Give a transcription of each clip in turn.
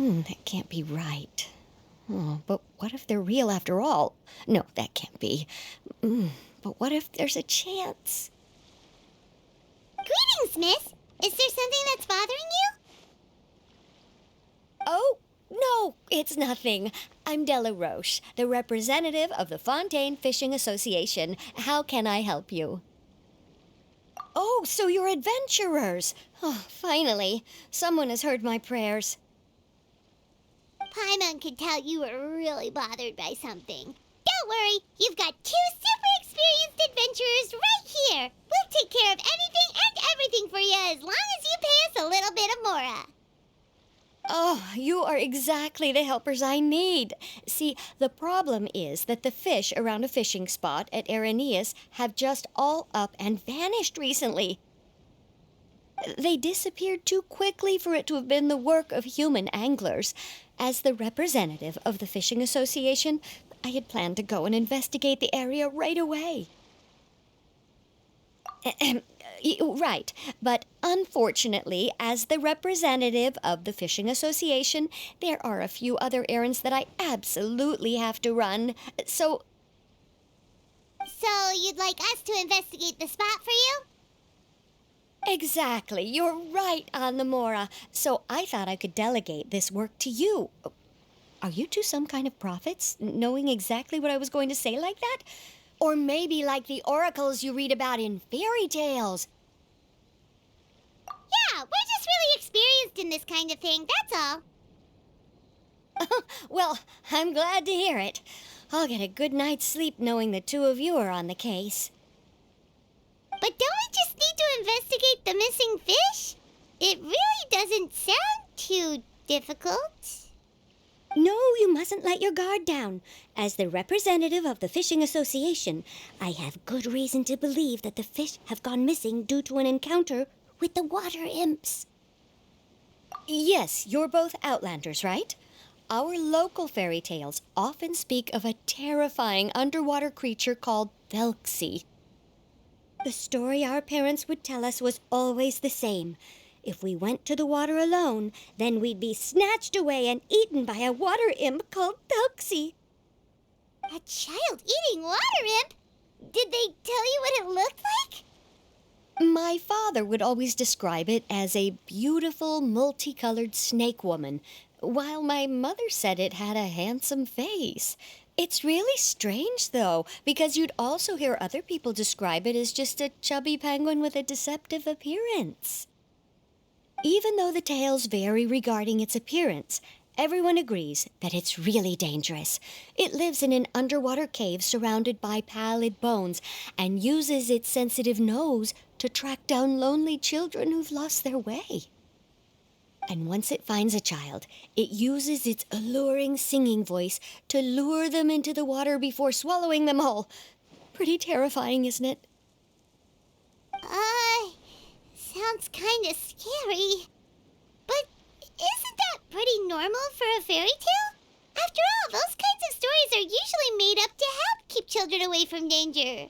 That can't be right. Oh, but what if they're real after all? No, that can't be. But what if there's a chance? Greetings, miss. Is there something that's bothering you? Oh, no, it's nothing. I'm Delarosh, the representative of the Fontaine Fishing Association. How can I help you? Oh, so you're adventurers. Oh, finally. Someone has heard my prayers. Pаймon could tell you were really bothered by something. Don't worry, you've got 2 super experienced adventurers right here. We'll take care of anything and everything for you as long as you pay us a little bit of mora. Oh, you are exactly the helpers I need. See, the problem is that the fish around a fishing spot at Araneus have just all up and vanished recently. They disappeared too quickly for it to have been the work of human anglers. As the representative of the Fishing Association, I had planned to go and investigate the area right away. Right, but unfortunately, as the representative of the Fishing Association, there are a few other errands that I absolutely have to run. So you'd like us to investigate the spot for you? exactly, you're right on the mora. So I thought I could delegate this work to you. Are you two some kind of prophets, knowing exactly what I was going to say like that? Or maybe like the oracles you read about in fairy tales. Yeah, we're just really experienced in this kind of thing, that's all. Well, I'm glad to hear it. I'll get a good night's sleep knowing the two of you are on the case. But don't we just need to investigate the missing fish? It really doesn't sound too difficult. No, you mustn't let your guard down. As the representative of the Fishing Association, I have good reason to believe that the fish have gone missing due to an encounter with the water imps. Yes, you're both Outlanders, right? Our local fairy tales often speak of a terrifying underwater creature called Telькси. The story our parents would tell us was always the same. If we went to the water alone, then we'd be snatched away and eaten by a water imp called Telькси. A child-eating water imp? Did they tell you what it looked like? My father would always describe it as a beautiful, multicolored snake woman, while my mother said it had a handsome face. It's really strange, though, because you'd also hear other people describe it as just a chubby penguin with a deceptive appearance. Even though the tales vary regarding its appearance, everyone agrees that it's really dangerous. It lives in an underwater cave surrounded by pallid bones and uses its sensitive nose to track down lonely children who've lost their way. And once it finds a child, it uses its alluring singing voice to lure them into the water before swallowing them all. Pretty terrifying, isn't it? Sounds kind of scary. But isn't that pretty normal for a fairy tale? After all, those kinds of stories are usually made up to help keep children away from danger.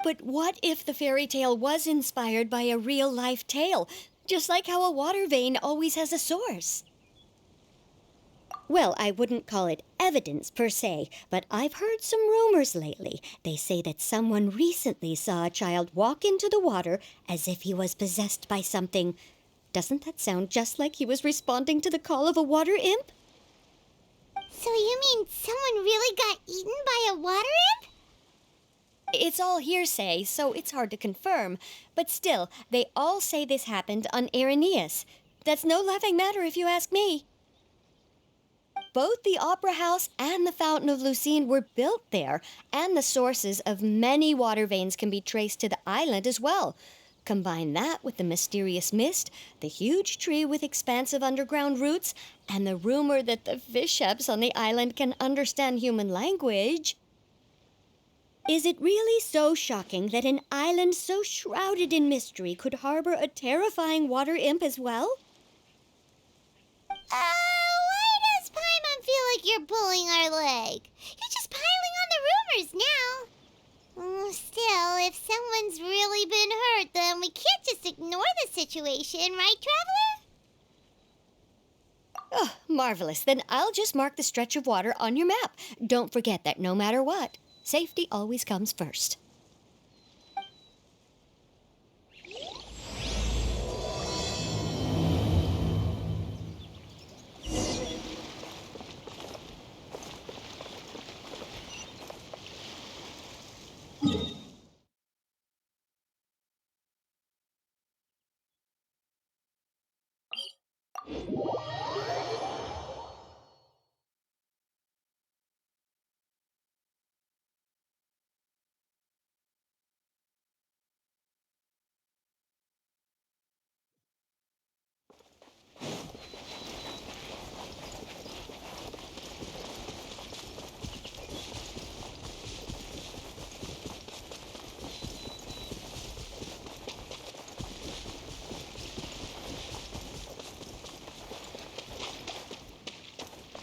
But what if the fairy tale was inspired by a real-life tale, just like how a water vein always has a source? Well, I wouldn't call it evidence per se, but I've heard some rumors lately. They say that someone recently saw a child walk into the water as if he was possessed by something. Doesn't that sound just like he was responding to the call of a water imp? So you mean someone really got eaten by a water imp? It's all hearsay, so it's hard to confirm. But still, they all say this happened on Araneus. That's no laughing matter if you ask me. Both the Opera House and the Fountain of Lucine were built there, and the sources of many water veins can be traced to the island as well. Combine that with the mysterious mist, the huge tree with expansive underground roots, and the rumor that the fish-heps on the island can understand human language. Is it really so shocking that an island so shrouded in mystery could harbor a terrifying water imp as well? Why does Pаймon feel like you're pulling our leg? You're just piling on the rumors now. Still, if someone's really been hurt, then we can't just ignore the situation, right, Traveler? Oh, marvelous. Then I'll just mark the stretch of water on your map. Don't forget that no matter what, safety always comes first.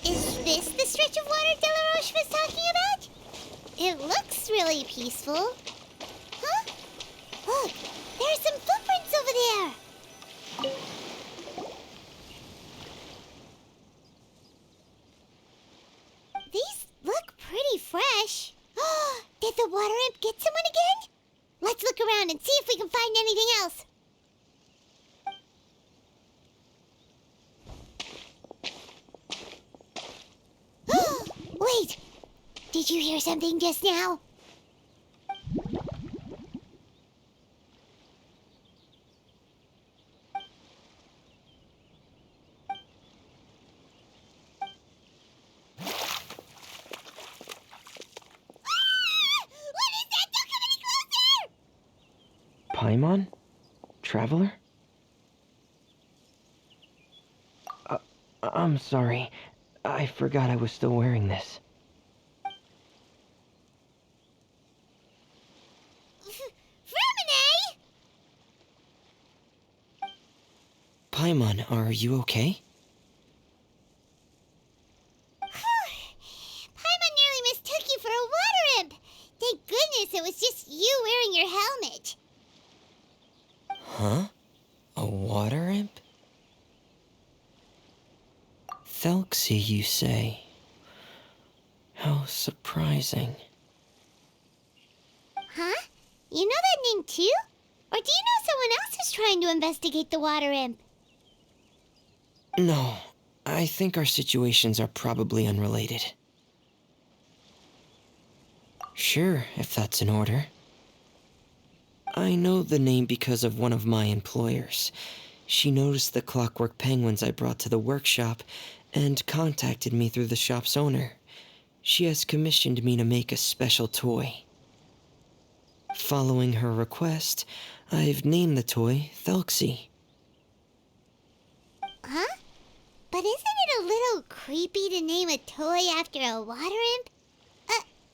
Is this the stretch of water Delarash was talking about? It looks really peaceful. Huh? Look, there are some footprints over there. These look pretty fresh. Did the water imp get someone again? Let's look around and see if we can find anything else. Wait! Did you hear something just now? What is that? Don't come any closer! Paimon? Traveler? I'm sorry. I forgot I was still wearing this. Fremine! Paimon, are you okay? Paimon nearly mistook you for a water imp. Thank goodness it was just you wearing your helmet. Huh? A water imp? Telькси, you say? How surprising. Huh? You know that name too? Or do you know someone else is trying to investigate the water imp? No, I think our situations are probably unrelated. Sure, if that's in order. I know the name because of one of my employers. She noticed the clockwork penguins I brought to the workshop and contacted me through the shop's owner. She has commissioned me to make a special toy. Following her request, I've named the toy Telькси. Huh? But isn't it a little creepy to name a toy after a water imp?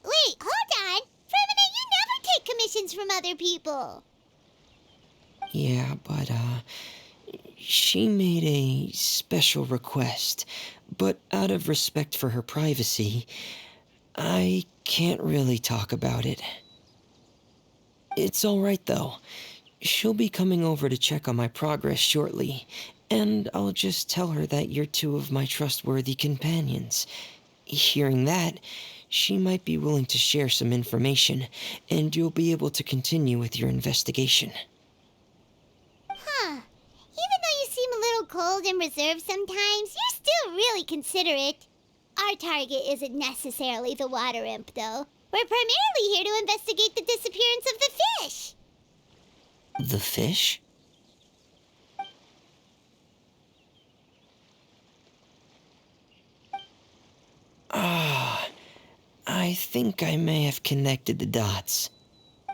Wait, hold on! Fremine, you never take commissions from other people! Yeah, but, she made a special request, but out of respect for her privacy, I can't really talk about it. It's alright though. She'll be coming over to check on my progress shortly, and I'll just tell her that you're two of my trustworthy companions. Hearing that, she might be willing to share some information, and you'll be able to continue with your investigation. Huh. Even though you seem a little cold and reserved sometimes, you're still really considerate. Our target isn't necessarily the water imp, though. We're primarily here to investigate the disappearance of the fish. The fish? I think I may have connected the dots.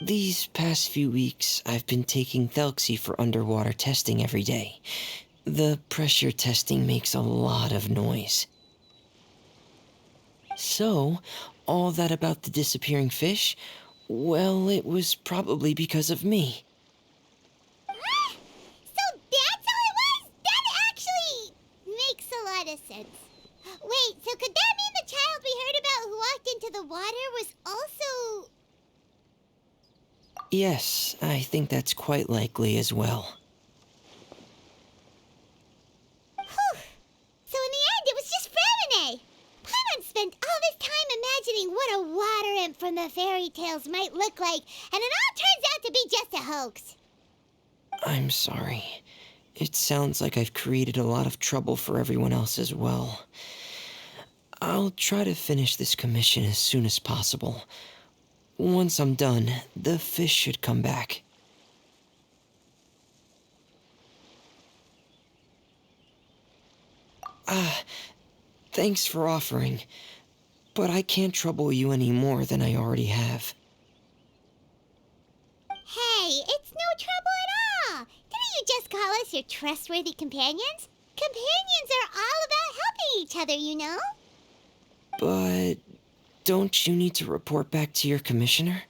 These past few weeks, I've been taking Telькси for underwater testing every day. The pressure testing makes a lot of noise. So, all that about the disappearing fish? Well, it was probably because of me. Huh? So that's all it was? That actually makes a lot of sense. Wait, so could that mean the child we heard about who walked into the water was also... Yes, I think that's quite likely as well. Whew. So in the imagining what a water imp from the fairy tales might look like, and it all turns out to be just a hoax. I'm sorry. It sounds like I've created a lot of trouble for everyone else as well. I'll try to finish this commission as soon as possible. Once I'm done, the fish should come back. Thanks for offering, but I can't trouble you any more than I already have. Hey, it's no trouble at all. Didn't you just call us your trustworthy companions? Companions are all about helping each other, you know? But don't you need to report back to your commissioner?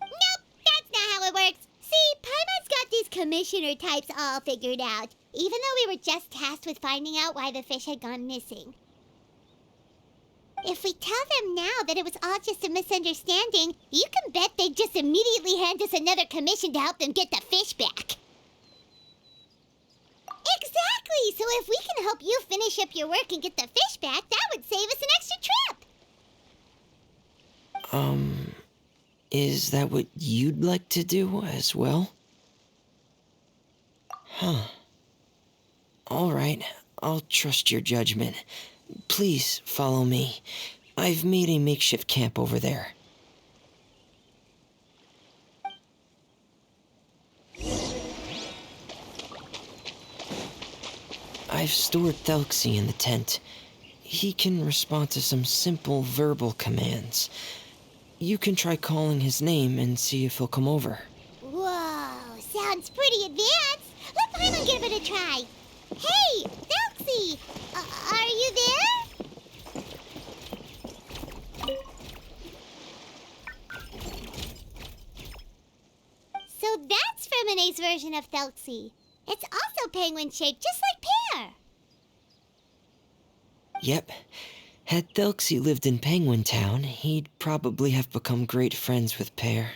Nope, that's not how it works. See, Paimon's got these commissioner types all figured out, even though we were just tasked with finding out why the fish had gone missing. If we tell them now that it was all just a misunderstanding, you can bet they'd just immediately hand us another commission to help them get the fish back. Exactly! So if we can help you finish up your work and get the fish back, that would save us an extra trip! Is that what you'd like to do as well? Huh. Alright, I'll trust your judgment. Please follow me. I've made a makeshift camp over there. I've stored Telькси in the tent. He can respond to some simple verbal commands. You can try calling his name and see if he'll come over. Whoa, sounds pretty advanced. Let Pаймon give it a try. Hey, Telькси, are you there? So that's Fremone's version of Telькsi. It's also penguin-shaped, just like Pear. Yep. Had Telькси lived in Penguin Town, he'd probably have become great friends with Pear.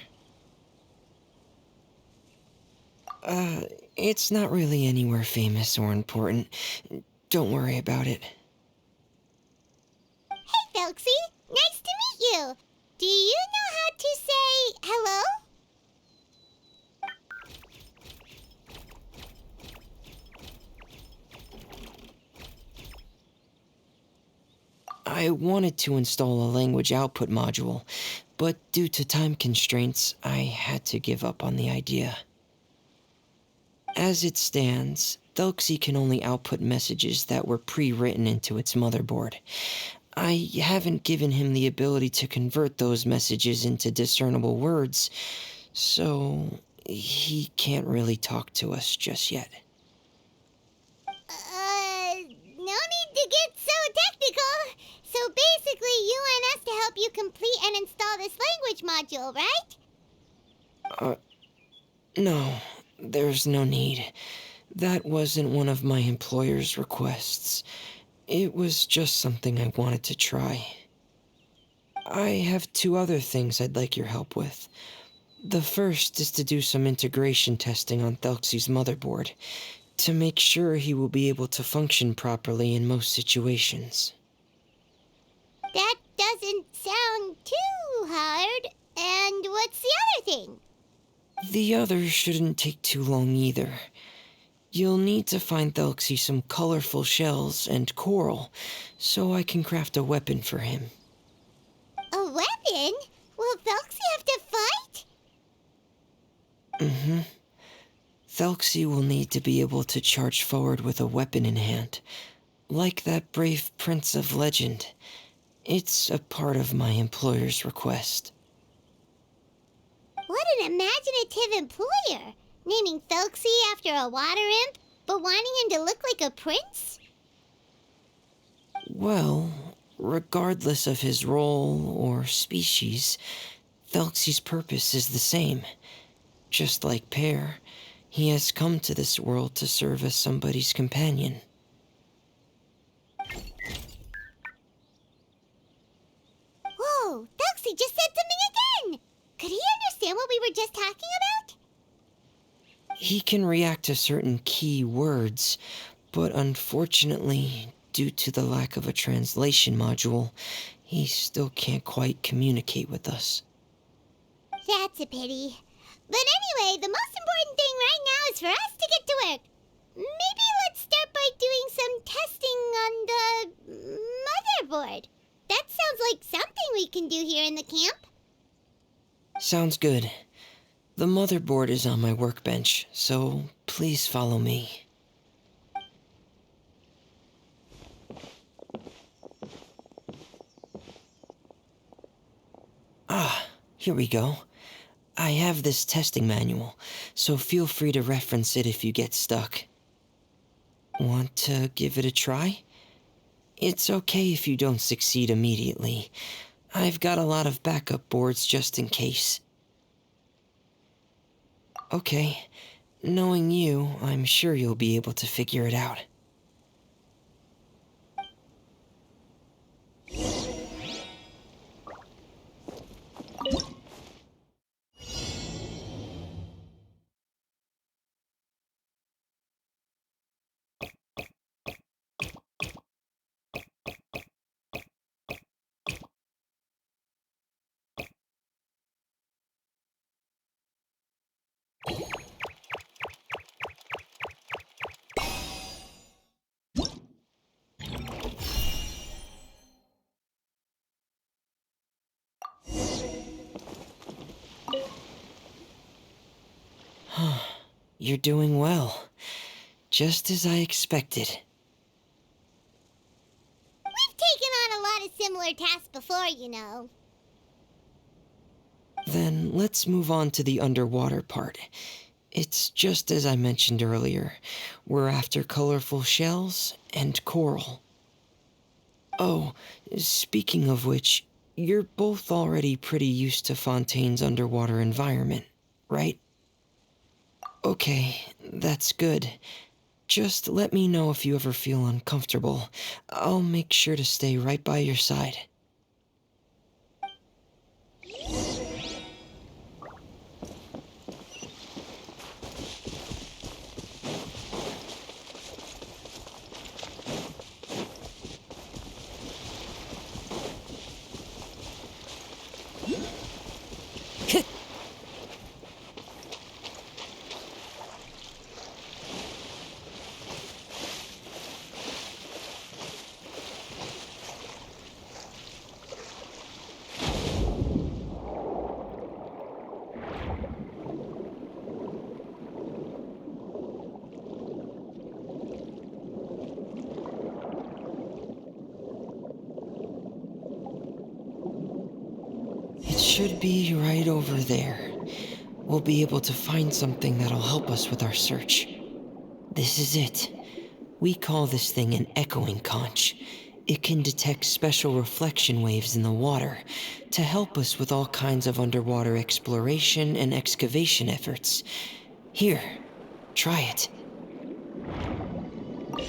It's not really anywhere famous or important. Don't worry about it. Hey, Telькsi, nice to meet you. Do you know how to say hello? I wanted to install a language output module, but due to time constraints, I had to give up on the idea. As it stands, Telькsi can only output messages that were pre-written into its motherboard. I haven't given him the ability to convert those messages into discernible words, so he can't really talk to us just yet. No need to get so technical. So basically, you want us to help you complete and install this language module, right? No, there's no need. That wasn't one of my employer's requests. It was just something I wanted to try. I have 2 other things I'd like your help with. The first is to do some integration testing on Telksi's motherboard, to make sure he will be able to function properly in most situations. That doesn't sound too hard. And what's the other thing? The other shouldn't take too long either. You'll need to find Telksi some colorful shells and coral, so I can craft a weapon for him. A weapon? Will Telksi have to fight? Mm-hmm. Telksi will need to be able to charge forward with a weapon in hand, like that brave prince of legend. It's a part of my employer's request. What an imaginative employer! Naming Telksi after a water imp, but wanting him to look like a prince? Well, regardless of his role or species, Telksi's purpose is the same. Just like Pear, he has come to this world to serve as somebody's companion. Whoa, Telksi just said something again! Could he understand what we were just talking about? He can react to certain key words, but unfortunately due to the lack of a translation module, he still can't quite communicate with us. That's a pity. But anyway, the most important thing right now is for us to get to work. Maybe let's start by doing some testing on the motherboard. That sounds like something we can do here in the camp. Sounds good. The motherboard is on my workbench, so please follow me. Ah, here we go. I have this testing manual, so feel free to reference it if you get stuck. Want to give it a try? It's okay if you don't succeed immediately. I've got a lot of backup boards just in case. Okay, knowing you, I'm sure you'll be able to figure it out. You're doing well. Just as I expected. We've taken on a lot of similar tasks before, you know. Then let's move on to the underwater part. It's just as I mentioned earlier. We're after colorful shells and coral. Oh, speaking of which, you're both already pretty used to Fontaine's underwater environment, right? Okay, that's good. Just let me know if you ever feel uncomfortable. I'll make sure to stay right by your side. It should be right over there. We'll be able to find something that'll help us with our search. This is it. We call this thing an echoing conch. It can detect special reflection waves in the water to help us with all kinds of underwater exploration and excavation efforts. Here, try it.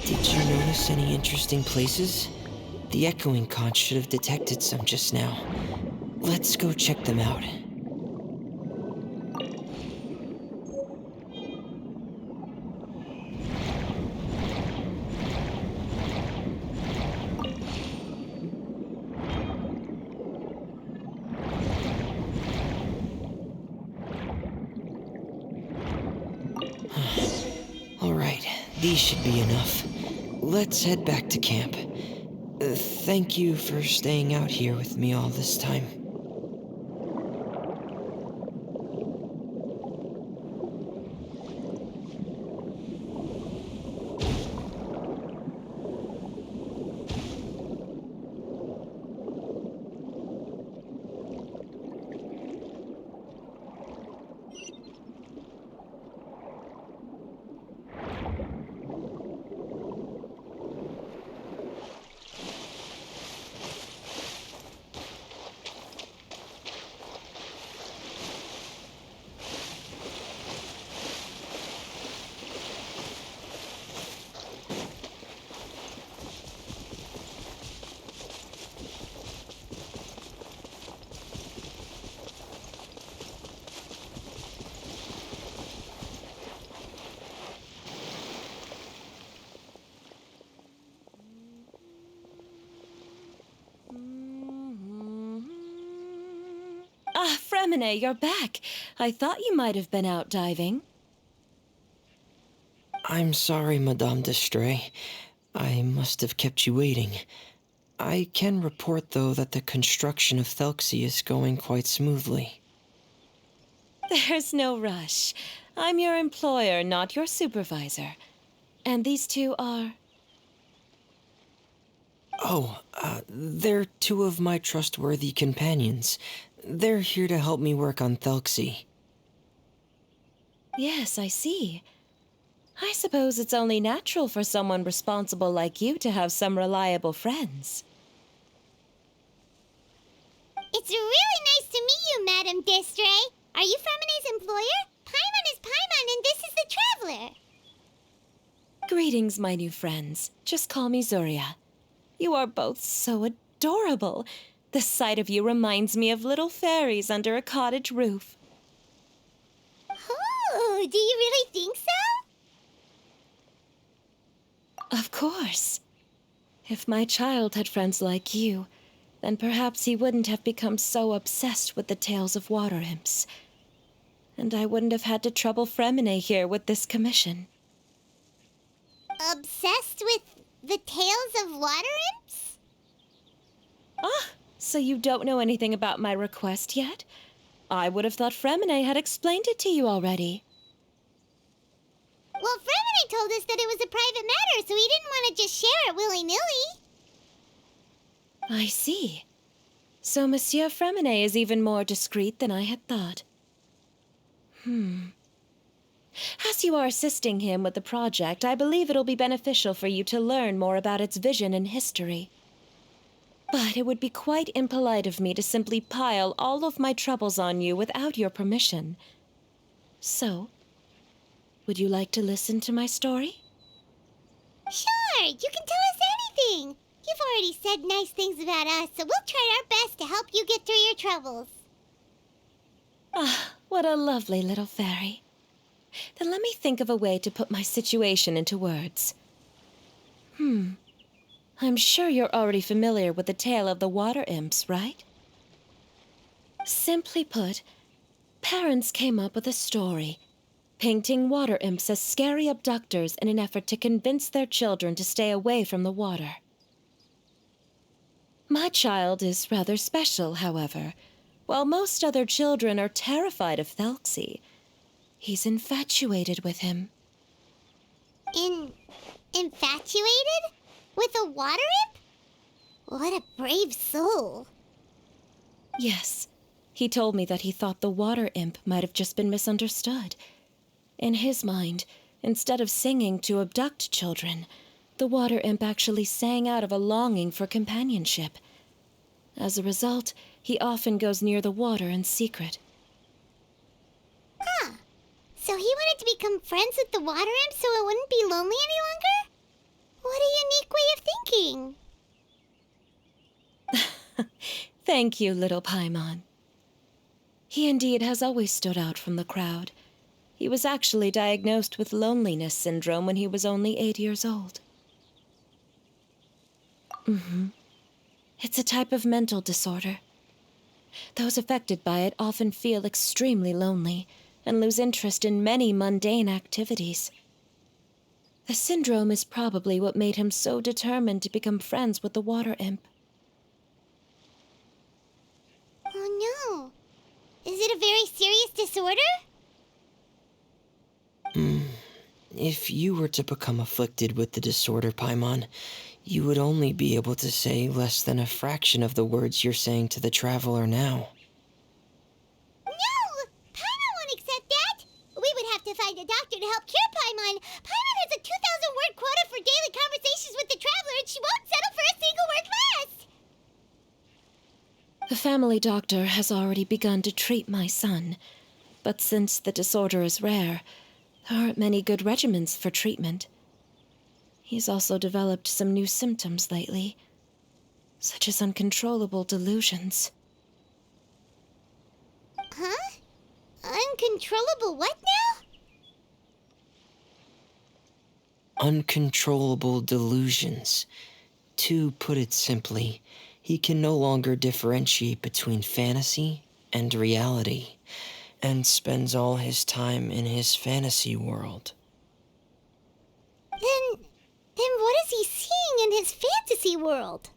Did you notice any interesting places? The echoing conch should have detected some just now. Let's go check them out. Alright, these should be enough. Let's head back to camp. Thank you for staying out here with me all this time. Fremine, you're back. I thought you might have been out diving. I'm sorry, Madame d'Estray. I must have kept you waiting. I can report, though, that the construction of Telksi is going quite smoothly. There's no rush. I'm your employer, not your supervisor. And these two are... Oh, they're two of my trustworthy companions. They're here to help me work on Telksi. Yes, I see. I suppose it's only natural for someone responsible like you to have some reliable friends. It's really nice to meet you, Madame d'Estray. Are you Fremine's employer? Pаймon is Pаймon, and this is the Traveler. Greetings, my new friends. Just call me Zuria. You are both so adorable. The sight of you reminds me of little fairies under a cottage roof. Oh, do you really think so? Of course. If my child had friends like you, then perhaps he wouldn't have become so obsessed with the tales of water imps. And I wouldn't have had to trouble Fremine here with this commission. Obsessed with the tales of water imps? Ah, so you don't know anything about my request yet? I would have thought Fremine had explained it to you already. Well, Fremine told us that it was a private matter, so he didn't want to just share it willy-nilly. I see. So Monsieur Fremine is even more discreet than I had thought. As you are assisting him with the project, I believe it'll be beneficial for you to learn more about its vision and history. But it would be quite impolite of me to simply pile all of my troubles on you without your permission. So, would you like to listen to my story? Sure, you can tell us anything. You've already said nice things about us, so we'll try our best to help you get through your troubles. Ah, what a lovely little fairy. Then let me think of a way to put my situation into words. I'm sure you're already familiar with the tale of the water imps, right? Simply put, parents came up with a story, painting water imps as scary abductors in an effort to convince their children to stay away from the water. My child is rather special, however. While most other children are terrified of Telksi, he's infatuated with him. Infatuated? With a water imp? What a brave soul. Yes, he told me that he thought the water imp might have just been misunderstood. In his mind, instead of singing to abduct children, the water imp actually sang out of a longing for companionship. As a result, he often goes near the water in secret. Huh. So he wanted to become friends with the water imp so it wouldn't be lonely any longer? What a unique way of thinking. Thank you, little Paimon. He indeed has always stood out from the crowd. He was actually diagnosed with loneliness syndrome when he was only 8 years old. It's a type of mental disorder. Those affected by it often feel extremely lonely and lose interest in many mundane activities. The syndrome is probably what made him so determined to become friends with the water imp. Oh no. Is it a very serious disorder? If you were to become afflicted with the disorder, Paimon, you would only be able to say less than a fraction of the words you're saying to the Traveler now. No! Paimon won't accept that! We would have to find a doctor to help cure Paimon. Paimon has a 2,000-word quota for daily conversations with the Traveler, and she won't settle for a single word less! The family doctor has already begun to treat my son, but since the disorder is rare, there aren't many good regimens for treatment. He's also developed some new symptoms lately, such as uncontrollable delusions. Huh? Uncontrollable what now? Uncontrollable delusions. To put it simply, he can no longer differentiate between fantasy and reality, and spends all his time in his fantasy world. Then what is he seeing in his fantasy world?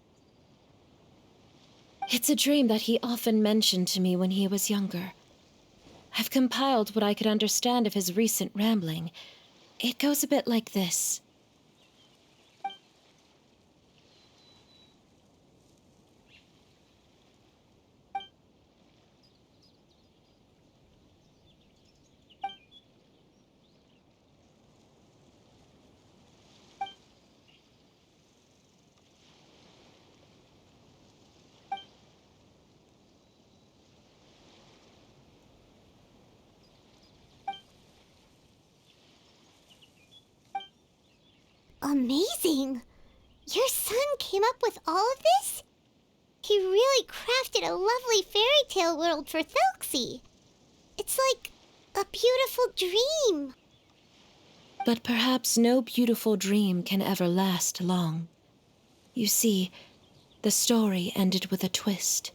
It's a dream that he often mentioned to me when he was younger. I've compiled what I could understand of his recent rambling. It goes a bit like this. Amazing! Your son came up with all of this? He really crafted a lovely fairy tale world for Telksi. It's like a beautiful dream. But perhaps no beautiful dream can ever last long. You see, the story ended with a twist.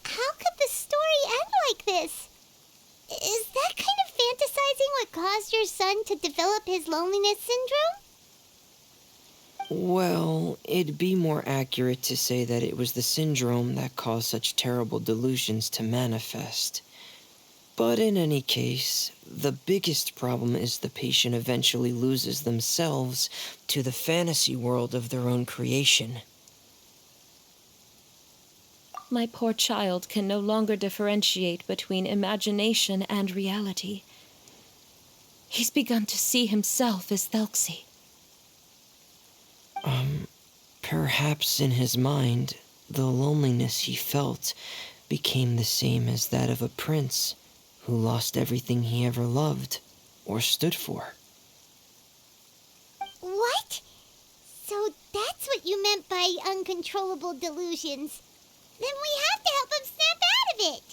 How could the story end like this? Is that kind of fantasizing what caused your son to develop his loneliness syndrome? Well, it'd be more accurate to say that it was the syndrome that caused such terrible delusions to manifest. But in any case, the biggest problem is the patient eventually loses themselves to the fantasy world of their own creation. My poor child can no longer differentiate between imagination and reality. He's begun to see himself as Telksi. Perhaps in his mind, the loneliness he felt became the same as that of a prince who lost everything he ever loved or stood for. What? So that's what you meant by uncontrollable delusions. Then we have to help him snap out of it.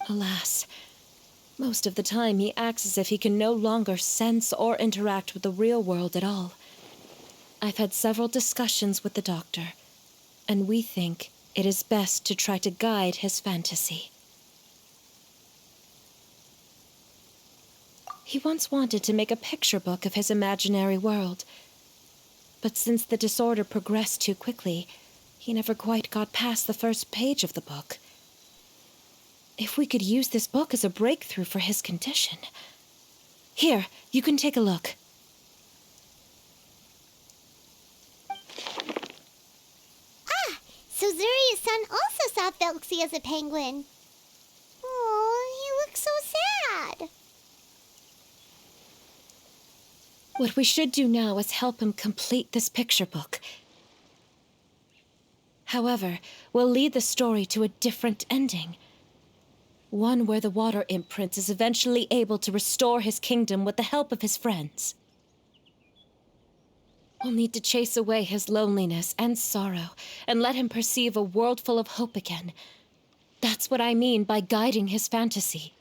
Alas, most of the time he acts as if he can no longer sense or interact with the real world at all. I've had several discussions with the doctor, and we think it is best to try to guide his fantasy. He once wanted to make a picture book of his imaginary world, but since the disorder progressed too quickly, he never quite got past the first page of the book. If we could use this book as a breakthrough for his condition. Here, you can take a look. So Zuria's son also saw Telksi as a penguin. Oh, he looks so sad. What we should do now is help him complete this picture book. However, we'll lead the story to a different ending. One where the water imp prince is eventually able to restore his kingdom with the help of his friends. We'll need to chase away his loneliness and sorrow and let him perceive a world full of hope again. That's what I mean by guiding his fantasy.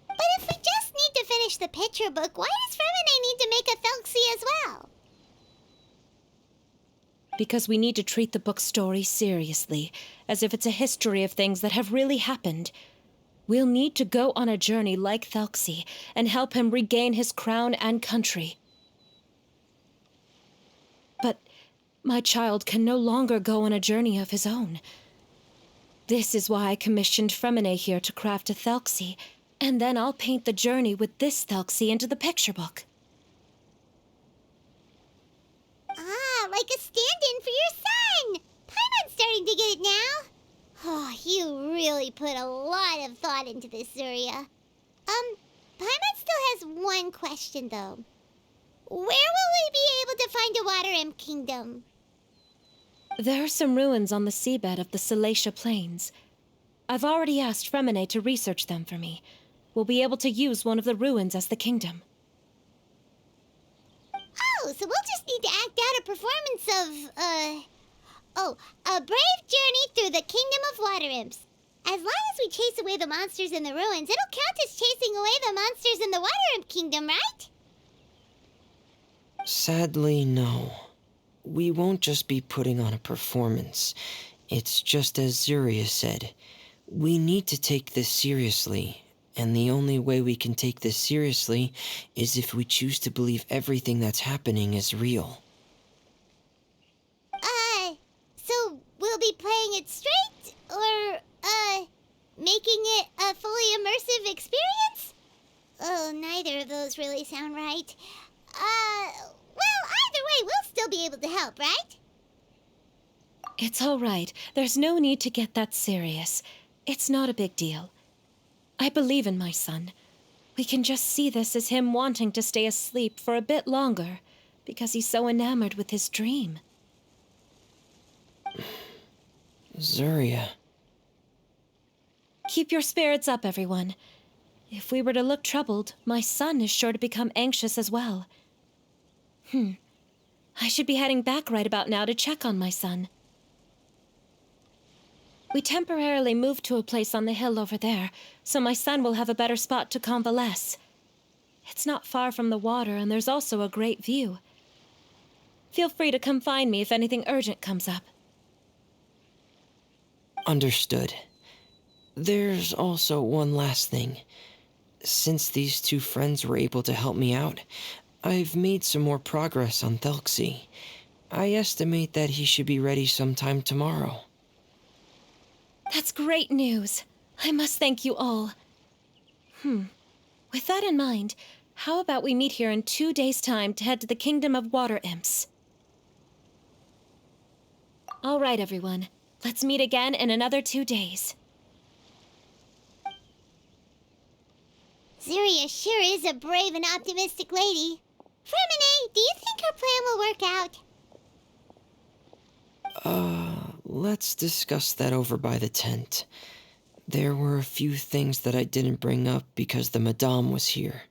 But if we just need to finish the picture book, why does Femine need to make a Telksi as well? Because we need to treat the book's story seriously, as if it's a history of things that have really happened. We'll need to go on a journey like Telksi and help him regain his crown and country. But my child can no longer go on a journey of his own. This is why I commissioned Femine here to craft a Telksi, and then I'll paint the journey with this Telksi into the picture book. Ah, like a stand-in for your son! Paimon's starting to get it now. Oh, you really put a lot of thought into this, Zuria. Paimon still has one question, though. Where will we be able to find a water imp kingdom? There are some ruins on the seabed of the Salacia Plains. I've already asked Fremine to research them for me. We'll be able to use one of the ruins as the kingdom. Oh, so we'll just need to act out a performance of, a brave journey through the kingdom of water imps. As long as we chase away the monsters in the ruins, it'll count as chasing away the monsters in the water imp kingdom, right? Sadly, no. We won't just be putting on a performance. It's just as Zuria said. We need to take this seriously, and the only way we can take this seriously is if we choose to believe everything that's happening is real. So we'll be playing it straight, or, making it a fully immersive experience? Oh, neither of those really sound right. Well, either way, we'll still be able to help, right? It's all right. There's no need to get that serious. It's not a big deal. I believe in my son. We can just see this as him wanting to stay asleep for a bit longer, because he's so enamored with his dream. Zuria. Keep your spirits up, everyone. If we were to look troubled, my son is sure to become anxious as well. I should be heading back right about now to check on my son. We temporarily moved to a place on the hill over there, so my son will have a better spot to convalesce. It's not far from the water, and there's also a great view. Feel free to come find me if anything urgent comes up. Understood. There's also one last thing. Since these two friends were able to help me out, I've made some more progress on Telksi. I estimate that he should be ready sometime tomorrow. That's great news. I must thank you all. With that in mind, how about we meet here in 2 days' time to head to the Kingdom of Water Imps? All right, everyone. Let's meet again in another 2 days. Zuria sure is a brave and optimistic lady. Fremine, do you think her plan will work out? Let's discuss that over by the tent. There were a few things that I didn't bring up because the Madame was here.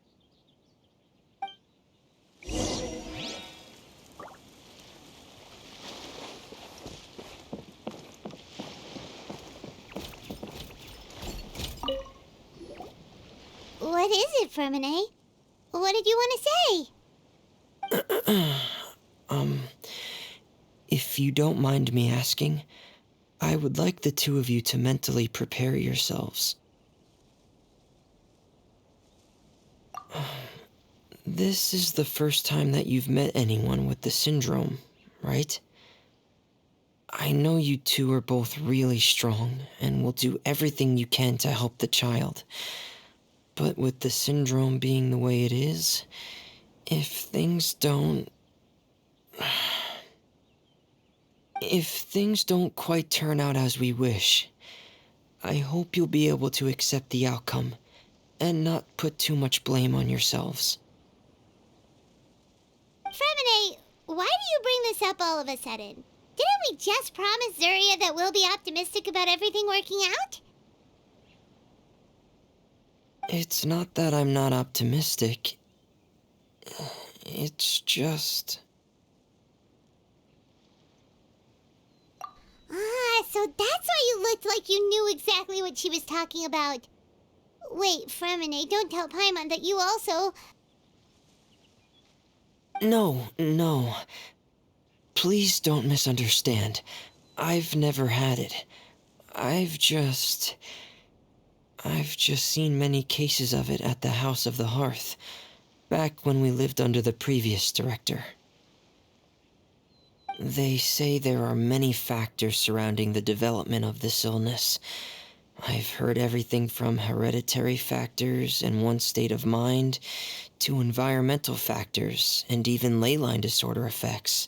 What is it, Fremine? What did you want to say? If you don't mind me asking, I would like the two of you to mentally prepare yourselves. This is the first time that you've met anyone with the syndrome, right? I know you two are both really strong and will do everything you can to help the child. But with the syndrome being the way it is, if things don't quite turn out as we wish, I hope you'll be able to accept the outcome and not put too much blame on yourselves. Fremine, why do you bring this up all of a sudden? Didn't we just promise Zuria that we'll be optimistic about everything working out? It's not that I'm not optimistic. It's just... So that's why you looked like you knew exactly what she was talking about. Wait, Fremine, don't tell Pаймon that you also... No. Please don't misunderstand. I've never had it. I've just seen many cases of it at the House of the Hearth, back when we lived under the previous director. They say there are many factors surrounding the development of this illness. I've heard everything from hereditary factors and one's state of mind, to environmental factors and even ley line disorder effects.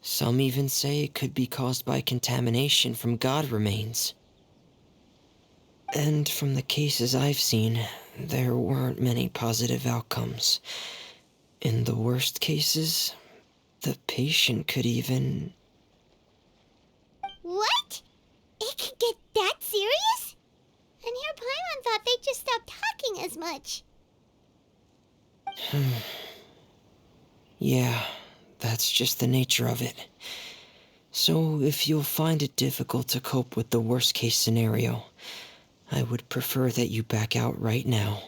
Some even say it could be caused by contamination from god remains. And from the cases I've seen, there weren't many positive outcomes. In the worst cases, the patient could even... get that serious? And here Paimon thought they'd just stop talking as much. Yeah, that's just the nature of it. So if you'll find it difficult to cope with the worst case scenario, I would prefer that you back out right now.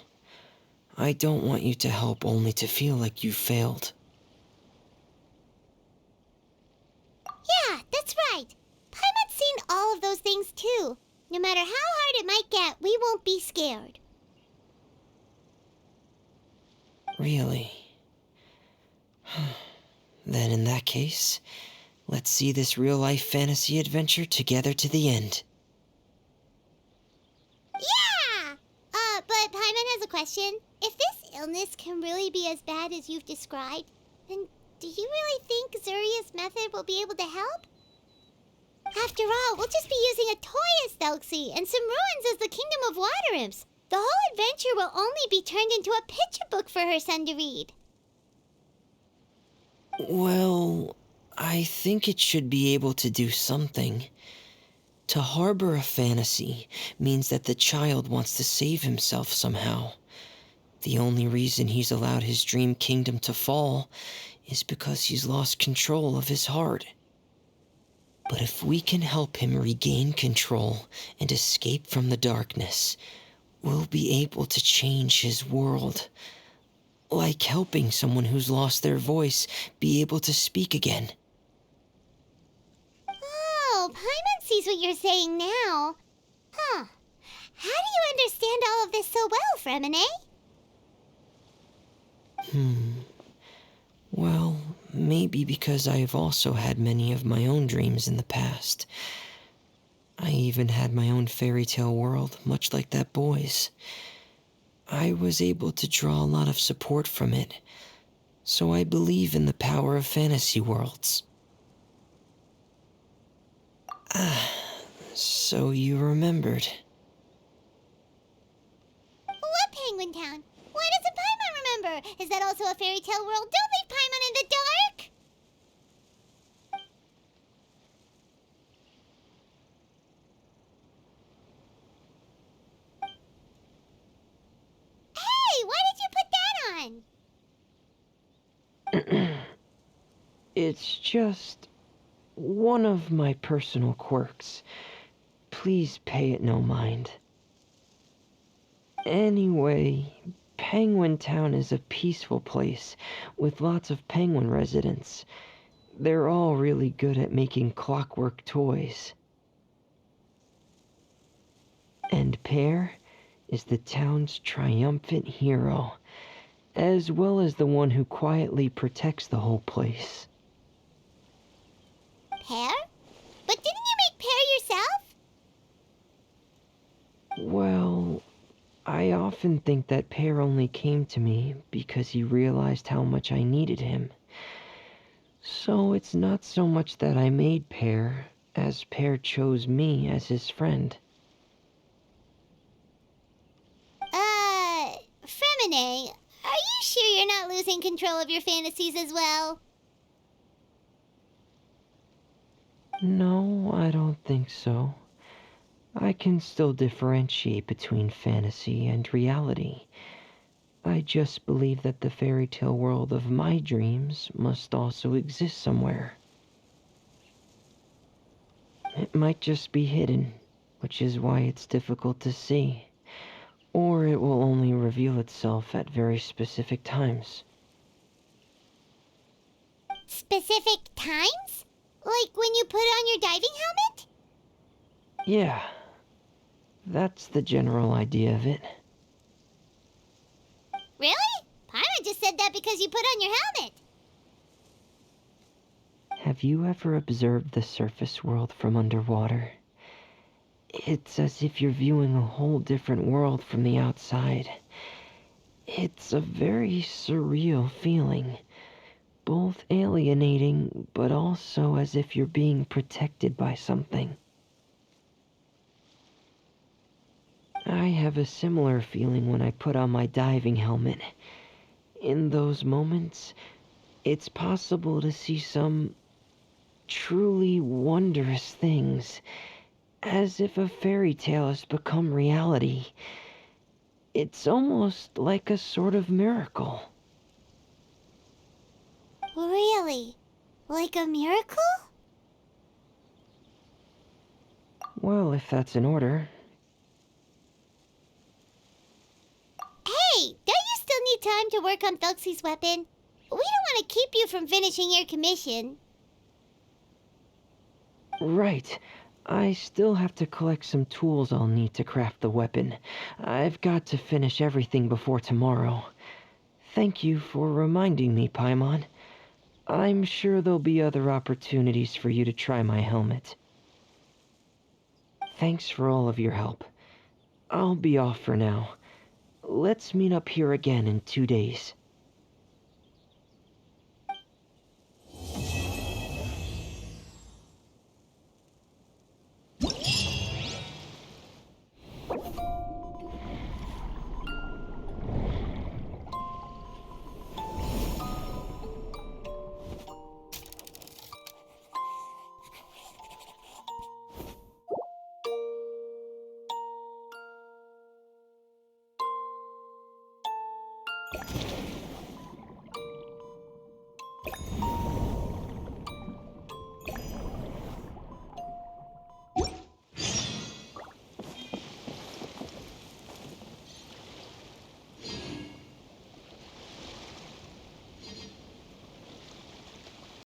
I don't want you to help only to feel like you failed. Yeah, that's right. Paimon's seen all of those things too. No matter how hard it might get, we won't be scared. Really? Then in that case, let's see this real-life fantasy adventure together to the end. Yeah! But Paimon has a question. If this illness can really be as bad as you've described, then do you really think Zuria's method will be able to help? After all, we'll just be using a toy as Telькси and some ruins as the Kingdom of Water Imps. The whole adventure will only be turned into a picture book for her son to read. Well, I think it should be able to do something. To harbor a fantasy means that the child wants to save himself somehow. The only reason he's allowed his dream kingdom to fall is because he's lost control of his heart. But if we can help him regain control and escape from the darkness, we'll be able to change his world. Like helping someone who's lost their voice be able to speak again. Oh, Paimon sees what you're saying now. Huh. How do you understand all of this so well, Fremine? Well, maybe because I've also had many of my own dreams in the past. I even had my own fairy tale world, much like that boy's. I was able to draw a lot of support from it, so I believe in the power of fantasy worlds. So you remembered. What Penguin Town? Why doesn't Paimon remember? Is that also a fairy tale world? Don't leave Paimon in the dark! Hey, why did you put that on? It's just one of my personal quirks. Please pay it no mind. Anyway, Penguin Town is a peaceful place with lots of penguin residents. They're all really good at making clockwork toys. And Pear is the town's triumphant hero, as well as the one who quietly protects the whole place. Pear? But didn't you make Pear yourself? Well, I often think that Pear only came to me because he realized how much I needed him. So it's not so much that I made Pear, as Pear chose me as his friend. Fremine, are you sure you're not losing control of your fantasies as well? No, I don't think so. I can still differentiate between fantasy and reality. I just believe that the fairy tale world of my dreams must also exist somewhere. It might just be hidden, which is why it's difficult to see. Or it will only reveal itself at very specific times. Specific times? Like when you put on your diving helmet? Yeah, that's the general idea of it. Really? Paimon just said that because you put on your helmet. Have you ever observed the surface world from underwater? It's as if you're viewing a whole different world from the outside. It's a very surreal feeling. Both alienating, but also as if you're being protected by something. I have a similar feeling when I put on my diving helmet. In those moments, it's possible to see some truly wondrous things, as if a fairy tale has become reality. It's almost like a sort of miracle. Really? Like a miracle? Well, if that's in order. Hey, don't you still need time to work on Telksi's weapon? We don't want to keep you from finishing your commission. Right. I still have to collect some tools I'll need to craft the weapon. I've got to finish everything before tomorrow. Thank you for reminding me, Paimon. I'm sure there'll be other opportunities for you to try my helmet. Thanks for all of your help. I'll be off for now. Let's meet up here again in 2 days.